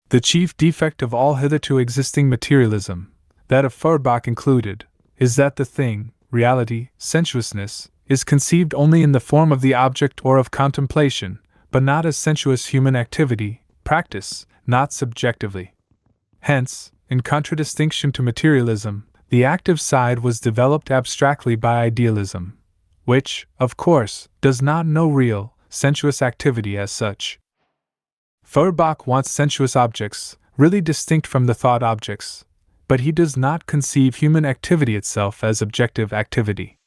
The chief defect of all hitherto existing materialism, that of Feuerbach included, is that the thing, reality, sensuousness, is conceived only in the form of the object or of contemplation, but not as sensuous human activity, practice, not subjectively. Hence, in contradistinction to materialism, the active side was developed abstractly by idealism, which, of course, does not know real, sensuous activity as such. Feuerbach wants sensuous objects, really distinct from the thought objects, but he does not conceive human activity itself as objective activity.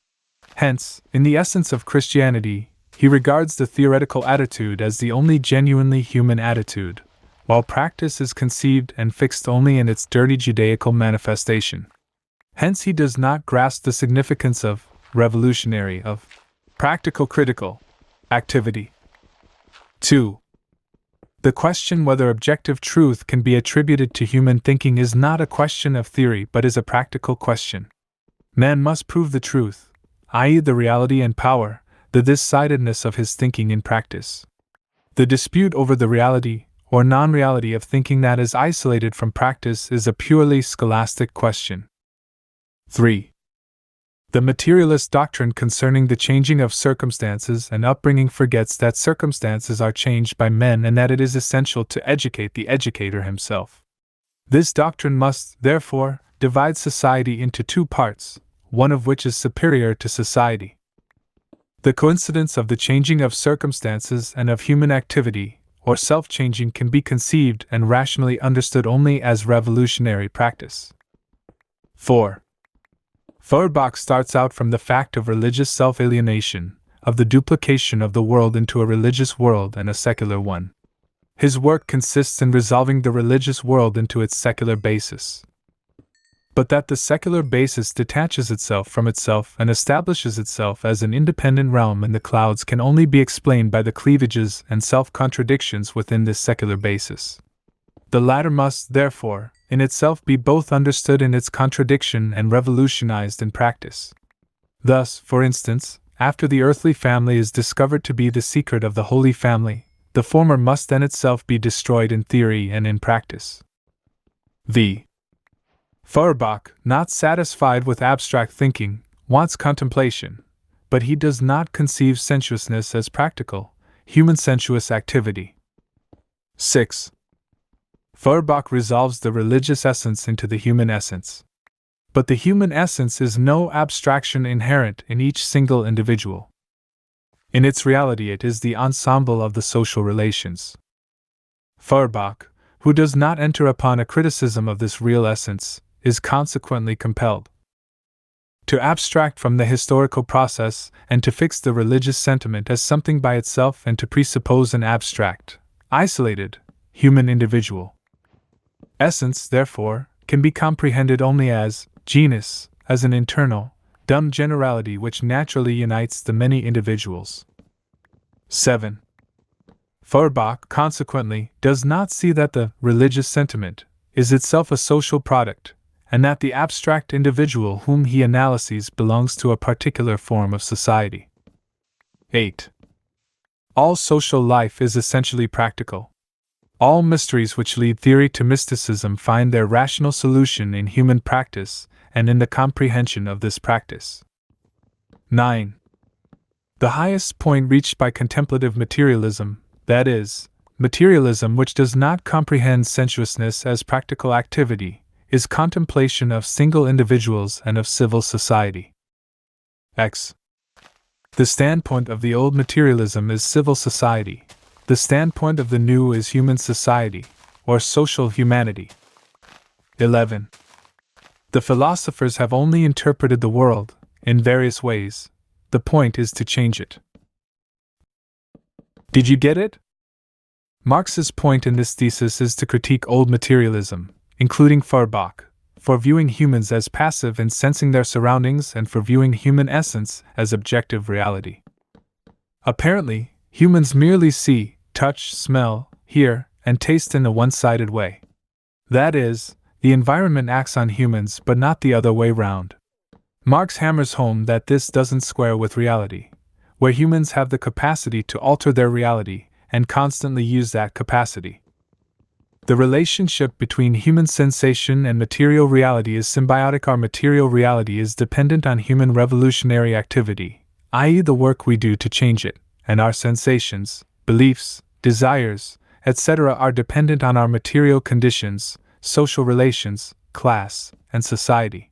Hence, in the essence of Christianity, he regards the theoretical attitude as the only genuinely human attitude, while practice is conceived and fixed only in its dirty Judaical manifestation. Hence he does not grasp the significance of revolutionary, of practical critical activity. 2. The question whether objective truth can be attributed to human thinking is not a question of theory but is a practical question. Man must prove the truth, i.e., the reality and power, the this-sidedness of his thinking in practice. The dispute over the reality or non-reality of thinking that is isolated from practice is a purely scholastic question. 3. The materialist doctrine concerning the changing of circumstances and upbringing forgets that circumstances are changed by men and that it is essential to educate the educator himself. This doctrine must, therefore, divide society into two parts, one of which is superior to society. The coincidence of the changing of circumstances and of human activity, or self-changing, can be conceived and rationally understood only as revolutionary practice. 4. Feuerbach starts out from the fact of religious self-alienation, of the duplication of the world into a religious world and a secular one. His work consists in resolving the religious world into its secular basis. But that the secular basis detaches itself from itself and establishes itself as an independent realm in the clouds can only be explained by the cleavages and self-contradictions within this secular basis. The latter must, therefore, in itself be both understood in its contradiction and revolutionized in practice. Thus, for instance, after the earthly family is discovered to be the secret of the Holy Family, the former must then itself be destroyed in theory and in practice. V. Feuerbach, not satisfied with abstract thinking, wants contemplation, but he does not conceive sensuousness as practical, human sensuous activity. 6. Feuerbach resolves the religious essence into the human essence. But the human essence is no abstraction inherent in each single individual. In its reality, it is the ensemble of the social relations. Feuerbach, who does not enter upon a criticism of this real essence, is consequently compelled to abstract from the historical process and to fix the religious sentiment as something by itself and to presuppose an abstract, isolated, human individual. Essence, therefore, can be comprehended only as genus, as an internal, dumb generality which naturally unites the many individuals. 7. Feuerbach, consequently, does not see that the religious sentiment is itself a social product, and that the abstract individual whom he analyses belongs to a particular form of society. 8. All social life is essentially practical. All mysteries which lead theory to mysticism find their rational solution in human practice and in the comprehension of this practice. 9. The highest point reached by contemplative materialism, that is, materialism which does not comprehend sensuousness as practical activity, is contemplation of single individuals and of civil society. X. The standpoint of the old materialism is civil society. The standpoint of the new is human society, or social humanity. 11. The philosophers have only interpreted the world, in various ways. The point is to change it. Did you get it? Marx's point in this thesis is to critique old materialism, including Feuerbach, for viewing humans as passive in sensing their surroundings and for viewing human essence as objective reality. Apparently, humans merely see, touch, smell, hear, and taste in a one-sided way. That is, the environment acts on humans but not the other way round. Marx hammers home that this doesn't square with reality, where humans have the capacity to alter their reality and constantly use that capacity. The relationship between human sensation and material reality is symbiotic. Our material reality is dependent on human revolutionary activity, i.e., the work we do to change it, and our sensations, beliefs, desires, etc., are dependent on our material conditions, social relations, class, and society.